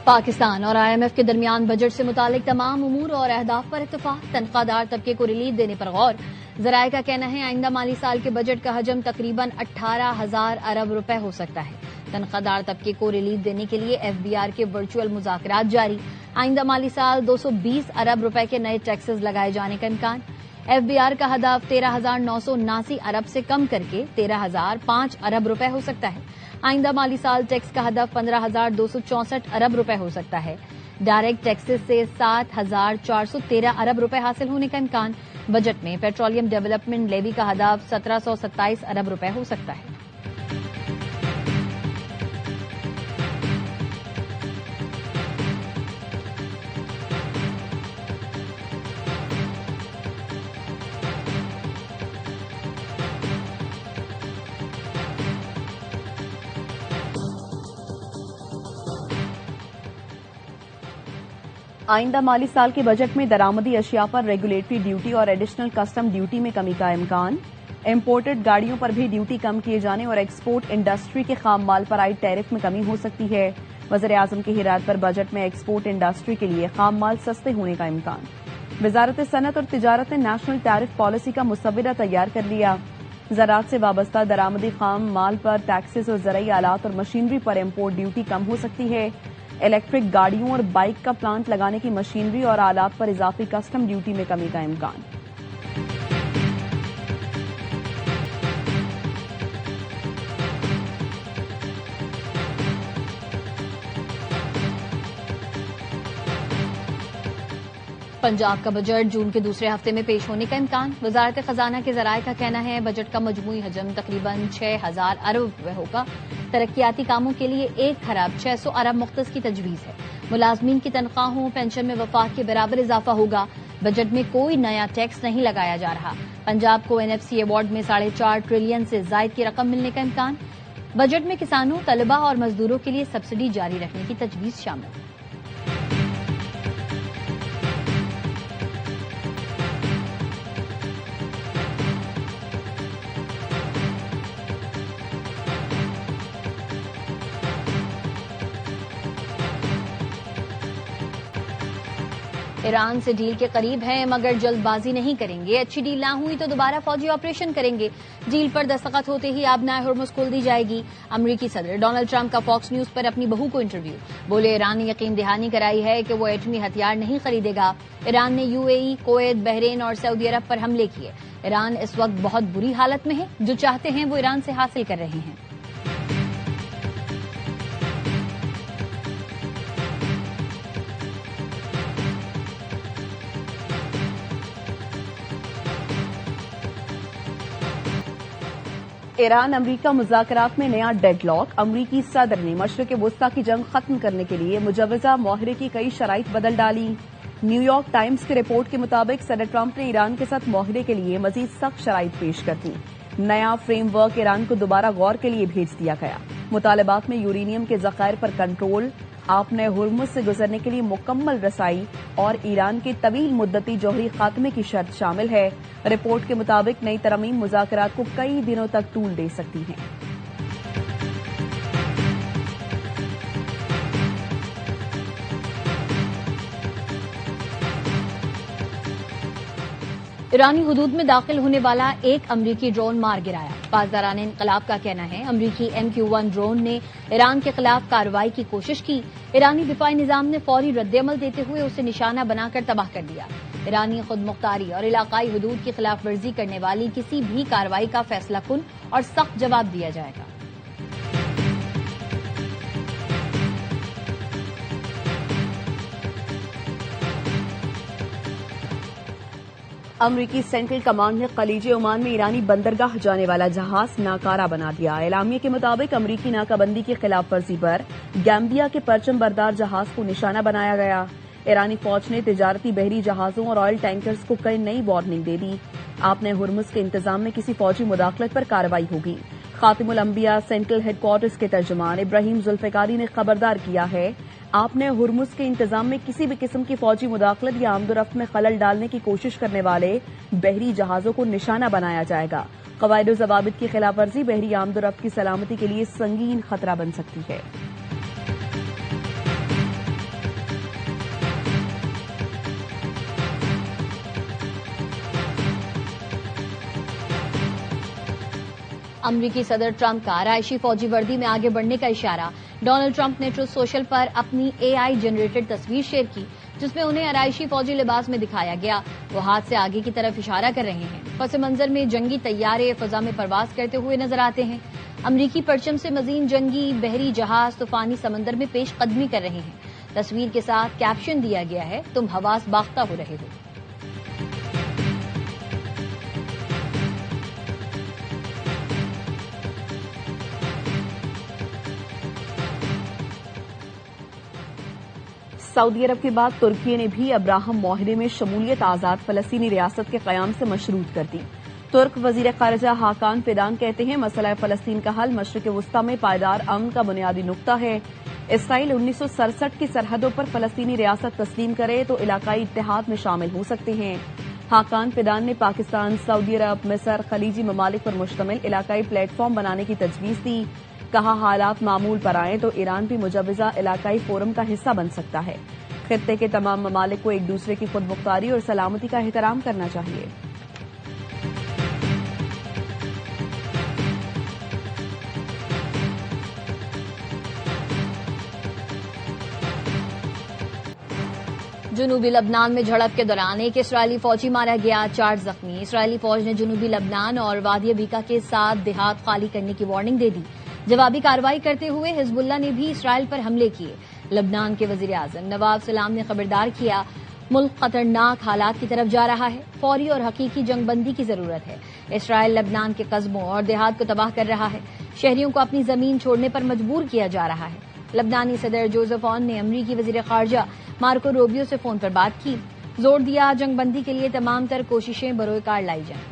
پاکستان اور IMF کے درمیان بجٹ سے متعلق تمام امور اور اہداف پر اتفاق، تنخواہ دار طبقے کو ریلیف دینے پر غور۔ ذرائع کا کہنا ہے آئندہ مالی سال کے بجٹ کا حجم تقریباً 18,000 ارب روپے ہو سکتا ہے۔ تنخواہ دار طبقے کو ریلیف دینے کے لیے FBR کے ورچوئل مذاکرات جاری۔ آئندہ مالی سال 220 ارب روپے کے نئے ٹیکسز لگائے جانے کا امکان۔ FBR کا ہدف 13,979 ارب سے کم کر کے 13,005 ارب روپے ہو سکتا ہے۔ آئندہ مالی سال ٹیکس کا ہدف 15,264 ارب روپے ہو سکتا ہے۔ ڈائریکٹ ٹیکسز سے 7,413 ارب روپے حاصل ہونے کا امکان۔ بجٹ میں پیٹرولیم ڈیولپمنٹ لیوی کا ہدف 1,727 ارب روپے ہو سکتا ہے۔ آئندہ مالی سال کے بجٹ میں درآمدی اشیاء پر ریگولیٹری ڈیوٹی اور ایڈیشنل کسٹم ڈیوٹی میں کمی کا امکان۔ امپورٹڈ گاڑیوں پر بھی ڈیوٹی کم کیے جانے اور ایکسپورٹ انڈسٹری کے خام مال پر عائد ٹیرف میں کمی ہو سکتی ہے۔ وزیر اعظم کی ہدایت پر بجٹ میں ایکسپورٹ انڈسٹری کے لیے خام مال سستے ہونے کا امکان۔ وزارت صنعت اور تجارت نے نیشنل ٹیرف پالیسی کا مسودہ تیار کر لیا۔ زراعت سے وابستہ درآمدی خام مال پر ٹیکسز اور زرعی آلات اور مشینری پر امپورٹ ڈیوٹی کم ہو سکتی ہے۔ الیکٹرک گاڑیوں اور بائک کا پلانٹ لگانے کی مشینری اور آلات پر اضافی کسٹم ڈیوٹی میں کمی کا امکان۔ پنجاب کا بجٹ جون کے دوسرے ہفتے میں پیش ہونے کا امکان۔ وزارت خزانہ کے ذرائع کا کہنا ہے بجٹ کا مجموعی حجم تقریباً 6,000 ارب روپے ہوگا۔ ترقیاتی کاموں کے لیے 1,600 ارب مختص کی تجویز ہے۔ ملازمین کی تنخواہوں پینشن میں وفاق کے برابر اضافہ ہوگا۔ بجٹ میں کوئی نیا ٹیکس نہیں لگایا جا رہا۔ پنجاب کو NFC ایوارڈ میں 4.5 ٹریلین سے زائد کی رقم ملنے کا امکان۔ بجٹ میں کسانوں، طلباء اور مزدوروں کے لیے سبسڈی جاری رکھنے کی تجویز شامل۔ ایران سے ڈیل کے قریب ہیں مگر جلد بازی نہیں کریں گے۔ اچھی ڈیل نہ ہوئی تو دوبارہ فوجی آپریشن کریں گے۔ ڈیل پر دستخط ہوتے ہی آبنائے ہرمز کھول دی جائے گی۔ امریکی صدر ڈونلڈ ٹرمپ کا فاکس نیوز پر اپنی بہو کو انٹرویو۔ بولے ایران نے یقین دہانی کرائی ہے کہ وہ ایٹمی ہتھیار نہیں خریدے گا۔ ایران نے UAE، کویت، بحرین اور سعودی عرب پر حملے کیے۔ ایران اس وقت بہت بری حالت میں ہے۔ جو چاہتے ہیں وہ ایران سے حاصل کر رہے ہیں۔ ایران امریکہ مذاکرات میں نیا ڈیڈ لاک۔ امریکی صدر نے مشرق وسطی کی جنگ ختم کرنے کے لیے مجوزہ معاہدے کی کئی شرائط بدل ڈالی۔ نیو یارک ٹائمز کی رپورٹ کے مطابق صدر ٹرمپ نے ایران کے ساتھ معاہدے کے لیے مزید سخت شرائط پیش کر دی۔ نیا فریم ورک ایران کو دوبارہ غور کے لیے بھیج دیا گیا۔ مطالبات میں یورینیم کے ذخائر پر کنٹرول، آبنائے ہرمز سے گزرنے کے لیے مکمل رسائی اور ایران کے طویل مدتی جوہری خاتمے کی شرط شامل ہے۔ رپورٹ کے مطابق نئی ترمیم مذاکرات کو کئی دنوں تک طول دے سکتی ہیں۔ ایرانی حدود میں داخل ہونے والا ایک امریکی ڈرون مار گرایا۔ پاسداران انقلاب کا کہنا ہے امریکی MQ-1 ڈرون نے ایران کے خلاف کارروائی کی کوشش کی۔ ایرانی دفاعی نظام نے فوری رد عمل دیتے ہوئے اسے نشانہ بنا کر تباہ کر دیا۔ ایرانی خود مختاری اور علاقائی حدود کی خلاف ورزی کرنے والی کسی بھی کارروائی کا فیصلہ کن اور سخت جواب دیا جائے گا۔ امریکی سینٹرل کمانڈ نے خلیج عمان میں ایرانی بندرگاہ جانے والا جہاز ناکارہ بنا دیا۔ اعلامیے کے مطابق امریکی ناکہ بندی کی خلاف ورزی پر گیمبیا کے پرچم بردار جہاز کو نشانہ بنایا گیا۔ ایرانی فوج نے تجارتی بحری جہازوں اور آئل ٹینکرز کو کئی نئی وارننگ دے دی۔ آبنائے ہرمز کے انتظام میں کسی فوجی مداخلت پر کارروائی ہوگی۔ خاتم الانبیاء سینٹرل ہیڈ کوارٹرز کے ترجمان ابراہیم ذوالفقاری نے خبردار کیا ہے آبنائے ہرمز کے انتظام میں کسی بھی قسم کی فوجی مداخلت یا آمد و رفت میں خلل ڈالنے کی کوشش کرنے والے بحری جہازوں کو نشانہ بنایا جائے گا۔ قواعد و ضوابط کی خلاف ورزی بحری آمد و رفت کی سلامتی کے لیے سنگین خطرہ بن سکتی ہے۔ امریکی صدر ٹرمپ کا آرائشی فوجی وردی میں آگے بڑھنے کا اشارہ۔ ڈونلڈ ٹرمپ نے ٹروتھ سوشل پر اپنی AI جنریٹڈ تصویر شیئر کی جس میں انہیں آرائشی فوجی لباس میں دکھایا گیا۔ وہ ہاتھ سے آگے کی طرف اشارہ کر رہے ہیں۔ پس منظر میں جنگی طیارے فضا میں پرواز کرتے ہوئے نظر آتے ہیں۔ امریکی پرچم سے مزین جنگی بحری جہاز طوفانی سمندر میں پیش قدمی کر رہے ہیں۔ تصویر کے ساتھ کیپشن دیا گیا ہے، تم حواس باختہ ہو رہے ہو۔ سعودی عرب کے بعد ترکی نے بھی ابراہم معاہدے میں شمولیت آزاد فلسطینی ریاست کے قیام سے مشروط کر دی۔ ترک وزیر خارجہ حاکان فیدان کہتے ہیں مسئلہ فلسطین کا حل مشرق وسطی میں پائیدار امن کا بنیادی نقطہ ہے۔ اسرائیل 1967 کی سرحدوں پر فلسطینی ریاست تسلیم کرے تو علاقائی اتحاد میں شامل ہو سکتے ہیں۔ حاکان فیدان نے پاکستان، سعودی عرب، مصر، خلیجی ممالک پر مشتمل علاقائی پلیٹ فارم بنانے کی تجویز دی۔ کہا حالات معمول پر آئیں تو ایران بھی مجوزہ علاقائی فورم کا حصہ بن سکتا ہے۔ خطے کے تمام ممالک کو ایک دوسرے کی خود مختاری اور سلامتی کا احترام کرنا چاہیے۔ جنوبی لبنان میں جھڑپ کے دوران ایک اسرائیلی فوجی مارا گیا، 4 زخمی۔ اسرائیلی فوج نے جنوبی لبنان اور وادی بیکا کے 7 دیہات خالی کرنے کی وارننگ دے دی۔ جوابی کارروائی کرتے ہوئے حزب اللہ نے بھی اسرائیل پر حملے کیے۔ لبنان کے وزیر اعظم نواب سلام نے خبردار کیا، ملک خطرناک حالات کی طرف جا رہا ہے، فوری اور حقیقی جنگ بندی کی ضرورت ہے۔ اسرائیل لبنان کے قصبوں اور دیہات کو تباہ کر رہا ہے، شہریوں کو اپنی زمین چھوڑنے پر مجبور کیا جا رہا ہے۔ لبنانی صدر جوزف اون نے امریکی وزیر خارجہ مارکو روبیو سے فون پر بات کی، زور دیا جنگ بندی کے لیے تمام تر کوششیں بروئے کار لائی جائیں۔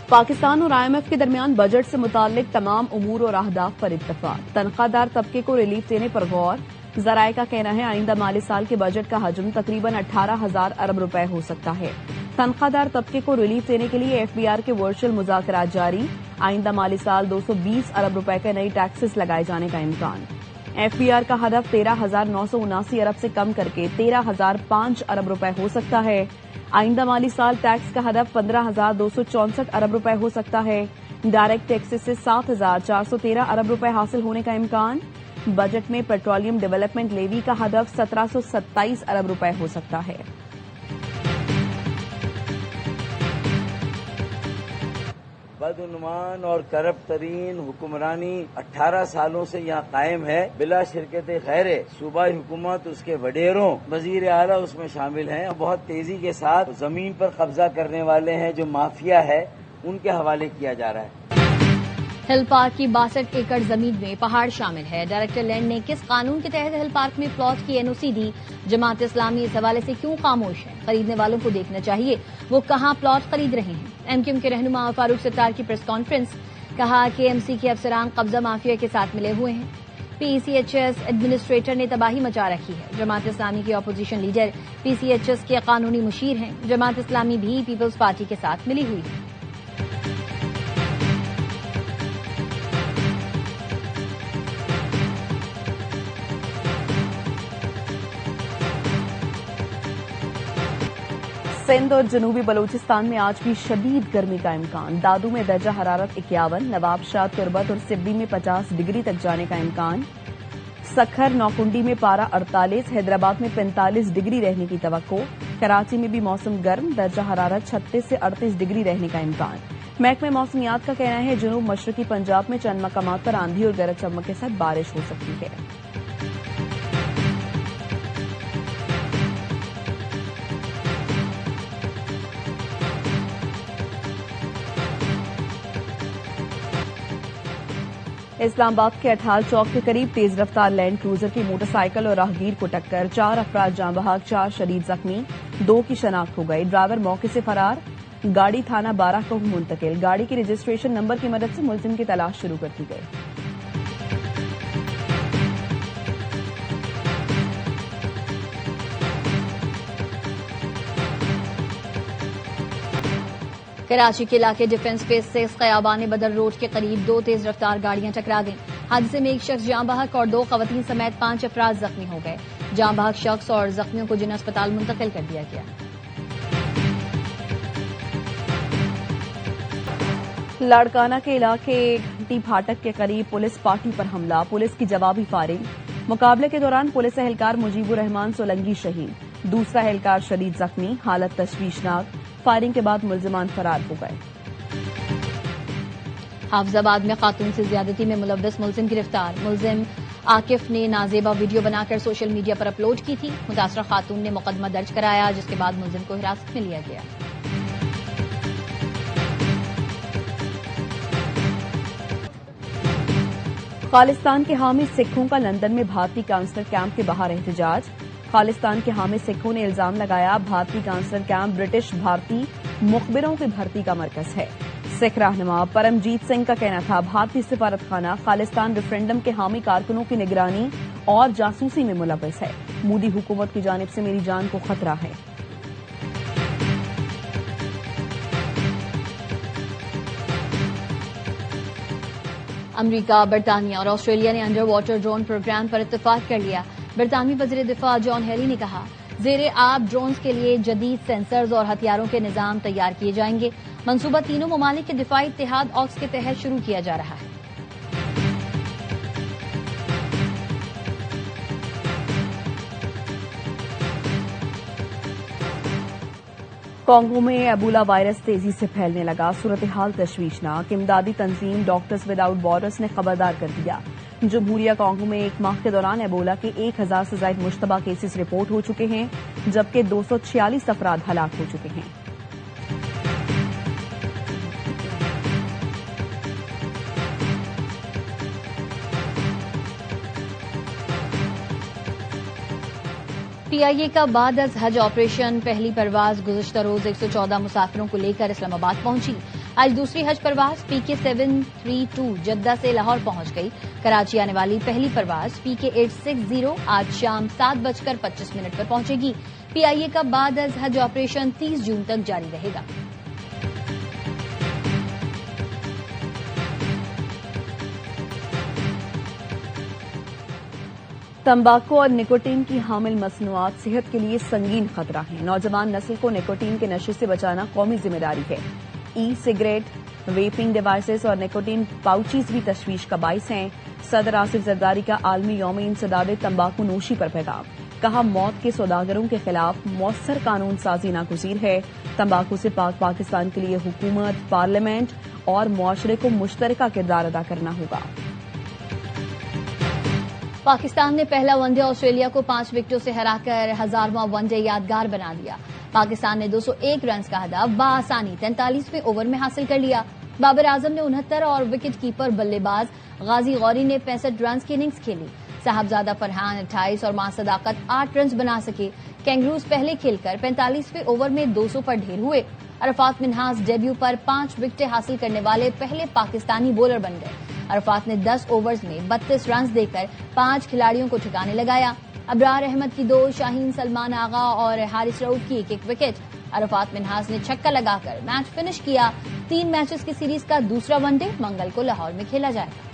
پاکستان اور IMF کے درمیان بجٹ سے متعلق تمام امور اور اہداف پر اتفاق۔ تنخواہ دار طبقے کو ریلیف دینے پر غور۔ ذرائع کا کہنا ہے آئندہ مالی سال کے بجٹ کا حجم تقریباً 18,000 ارب روپے ہو سکتا ہے۔ تنخواہ دار طبقے کو ریلیف دینے کے لیے FBR کے ورچوئل مذاکرات جاری۔ آئندہ مالی سال 220 ارب روپے کے نئی ٹیکسز لگائے جانے کا امکان۔ FBR کا ہدف 13,979 ارب سے کم کر کے 13,005 ارب روپے ہو سکتا ہے۔ آئندہ مالی سال ٹیکس کا ہدف 15,264 ارب روپے ہو سکتا ہے۔ ڈائریکٹ ٹیکسز سے 7,413 ارب روپے حاصل ہونے کا امکان۔ بجٹ میں پیٹرولیم ڈیولپمنٹ لیوی کا ہدف 1,727 ارب روپے ہو سکتا ہے۔ بدعنوان اور کرپٹ ترین حکمرانی 18 سالوں سے یہاں قائم ہے، بلا شرکت خیر صوبائی حکومت، اس کے وڈیروں، وزیر اعلیٰ اس میں شامل ہیں۔ بہت تیزی کے ساتھ زمین پر قبضہ کرنے والے ہیں جو مافیا ہے، ان کے حوالے کیا جا رہا ہے۔ ہل پارک کی 62 ایکڑ زمین میں پہاڑ شامل ہے۔ ڈائریکٹر لینڈ نے کس قانون کے تحت ہل پارک میں پلاٹ کی NOC دی؟ جماعت اسلامی اس حوالے سے کیوں خاموش ہے؟ خریدنے والوں کو دیکھنا چاہیے وہ کہاں پلاٹ خرید رہے ہیں۔ MQM کے رہنما فاروق ستار کی پریس کانفرنس، کہا کہ MC کے افسران قبضہ مافیا کے ساتھ ملے ہوئے ہیں۔ PCHS ایڈمنسٹریٹر نے تباہی مچا رکھی ہے۔ جماعت اسلامی کے اپوزیشن لیڈر PCHS کے قانونی مشیر ہیں۔ جماعت اسلامی بھی پیپلز پارٹی کے ساتھ ملی ہوئی ہے۔ سندھ اور جنوبی بلوچستان میں آج بھی شدید گرمی کا امکان۔ دادو میں درجہ حرارت 51، نواب شاہ، تربت اور سبی میں 50 ڈگری تک جانے کا امکان۔ سکھر نوکنڈی میں پارہ 48، حیدرآباد میں 45 ڈگری رہنے کی توقع۔ کراچی میں بھی موسم گرم، درجہ حرارت 36 سے 38 ڈگری رہنے کا امکان۔ محکمہ موسمیات کا کہنا ہے جنوب مشرقی پنجاب میں چند مقامات پر آندھی اور گرج چمک کے ساتھ بارش ہو سکتی ہے۔ اسلام آباد کے اٹھال چوک کے قریب تیز رفتار لینڈ کروزر کی موٹر سائیکل اور راہگیر کو ٹکر، 4 افراد جاں بحق، 4 شدید زخمی، 2 کی شناخت ہو گئی۔ ڈرائیور موقع سے فرار، گاڑی تھانہ 12 کو منتقل۔ گاڑی کے رجسٹریشن نمبر کی مدد سے ملزم کی تلاش شروع کر دی گئی۔ کراچی کے علاقے ڈیفنس فیس 6 خیابان بدر روڈ کے قریب 2 تیز رفتار گاڑیاں ٹکرا گئیں۔ حادثے میں ایک شخص جاں بحق اور 2 خواتین سمیت 5 افراد زخمی ہو گئے. جاں بحق شخص اور زخمیوں کو جن اسپتال منتقل کر دیا گیا. لاڑکانہ کے علاقے گھنٹی پھاٹک کے قریب پولیس پارٹی پر حملہ، پولیس کی جوابی فائرنگ. مقابلے کے دوران پولیس اہلکار مجیب الرحمان سولنگی شہید، دوسرا اہلکار شدید زخمی، حالت تشویشناک. فائرنگ کے بعد ملزمان فرار ہو گئے. حافظ آباد میں خاتون سے زیادتی میں ملوث ملزم گرفتار. ملزم عاکف نے نازیبا ویڈیو بنا کر سوشل میڈیا پر اپلوڈ کی تھی. متاثرہ خاتون نے مقدمہ درج کرایا، جس کے بعد ملزم کو حراست میں لیا گیا. خالصتان کے حامی سکھوں کا لندن میں بھارتی کانسلر کیمپ کے باہر احتجاج. خالصتان کے حامی سکھوں نے الزام لگایا بھارتی کانسلر کیمپ برٹش بھارتی مخبروں کی بھرتی کا مرکز ہے. سکھ رہنما پرمجیت سنگھ کا کہنا تھا بھارتی سفارت خانہ خالصتان ریفرنڈم کے حامی کارکنوں کی نگرانی اور جاسوسی میں ملوث ہے. مودی حکومت کی جانب سے میری جان کو خطرہ ہے. امریکہ، برطانیہ اور آسٹریلیا نے انڈر واٹر ڈرون پروگرام پر اتفاق کر لیا. برطانوی وزیر دفاع جان ہیلی نے کہا زیر آب ڈرونز کے لیے جدید سینسرز اور ہتھیاروں کے نظام تیار کیے جائیں گے. منصوبہ تینوں ممالک کے دفاعی اتحاد آکس کے تحت شروع کیا جا رہا ہے. کانگو میں ایبولا وائرس تیزی سے پھیلنے لگا، صورتحال تشویشناک. امدادی تنظیم ڈاکٹرز وداؤٹ بارڈرز نے خبردار کر دیا. جمہوریہ کانگو میں ایک ماہ کے دوران ایبولا کے 1000 سے زائد مشتبہ کیسز رپورٹ ہو چکے ہیں، جبکہ 246 افراد ہلاک ہو چکے ہیں. پی آئی اے کا بعد از حج آپریشن پہلی پرواز گزشتہ روز 114 مسافروں کو لے کر اسلام آباد پہنچی. آج دوسری حج پرواز پی کے 732 جدہ سے لاہور پہنچ گئی. کراچی آنے والی پہلی پرواز پی کے 860 آج شام 7:25 پر پہنچے گی. پی آئی اے کا بعد از حج آپریشن 30 جون تک جاری رہے گا. تمباکو اور نکوٹین کی حامل مصنوعات صحت کے لیے سنگین خطرہ ہیں. نوجوان نسل کو نکوٹین کے نشے سے بچانا قومی ذمہ داری ہے. ای سگریٹ، ویپنگ ڈیوائسز اور نکوٹین پاؤچیز بھی تشویش کا باعث ہیں. صدر آصف زرداری کا عالمی یوم انسداد تمباکو نوشی پر پیغام. کہا موت کے سوداگروں کے خلاف مؤثر قانون سازی ناگزیر ہے. تمباکو سے پاک پاکستان کے لیے حکومت، پارلیمنٹ اور معاشرے کو مشترکہ کردار ادا کرنا ہوگا. پاکستان نے پہلا ون ڈے آسٹریلیا کو 5 وکٹوں سے ہرا کر 1000واں ون ڈے یادگار بنا دیا. پاکستان نے 201 رنز کا ہدف بآسانی 43ویں اوور میں حاصل کر لیا. بابر اعظم نے 69 اور وکٹ کیپر بلے باز غازی غوری نے 65 رنز کی اننگز کھیلی. صاحبزادہ فرحان 28 اور ماں صداقت 8 رنز بنا سکے. کینگروز پہلے کھیل کر 45ویں اوور میں 200 پر ڈھیر ہوئے. عرفات منہاس ڈیبیو پر 5 وکٹیں حاصل کرنے والے پہلے پاکستانی بولر بن گئے. عرفات نے 10 اوورز میں 32 رنز دے کر 5 کھلاڑیوں کو ٹھکانے لگایا. ابرار احمد کی 2، شاہین سلمان آغا اور حارث رؤف کی 1 وکٹ. عرفات منہاس نے چھکا لگا کر میچ فنش کیا. 3 میچز کی سیریز کا دوسرا ون ڈے منگل کو لاہور میں کھیلا جائے گا.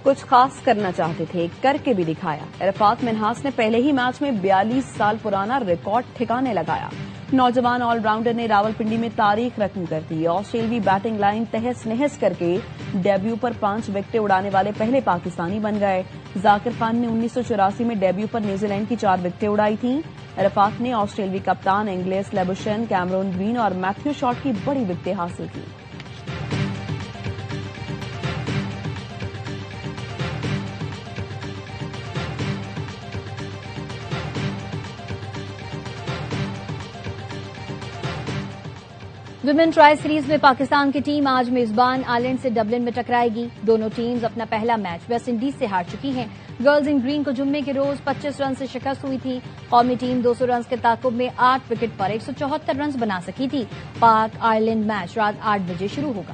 کچھ خاص کرنا چاہتے تھے، کر کے بھی دکھایا. عرفات منہاس نے پہلے ہی میچ میں 42 سال پرانا ریکارڈ ٹھکانے لگایا. نوجوان آل راؤنڈر نے راولپنڈی میں تاریخ رقم کر دی. آسٹریلوی بیٹنگ لائن تہس نہس کر کے ڈیبیو پر 5 وکٹیں اڑانے والے پہلے پاکستانی بن گئے. ذاکر خان نے 1984 میں ڈیبیو پر نیوزی لینڈ کی 4 وکٹیں اڑائی تھیں. عرفات نے آسٹریلوی کپتان انگلس لیبوشن، کیمرون گرین اور میتھیو شارٹ کی بڑی وکٹیں حاصل کی. ویمن ٹرائی سیریز میں پاکستان کی ٹیم آج میزبان آئرلینڈ سے ڈبلن میں ٹکرائے گی. دونوں ٹیمز اپنا پہلا میچ ویسٹ انڈیز سے ہار چکی ہیں. گرلز ان گرین کو جمعے کے روز 25 رن سے شکست ہوئی تھی. قومی ٹیم 200 رنز کے تعاقب میں 8 وکٹ پر 174 رنز بنا سکی تھی. پاک آئرلینڈ میچ رات 8 بجے شروع ہوگا.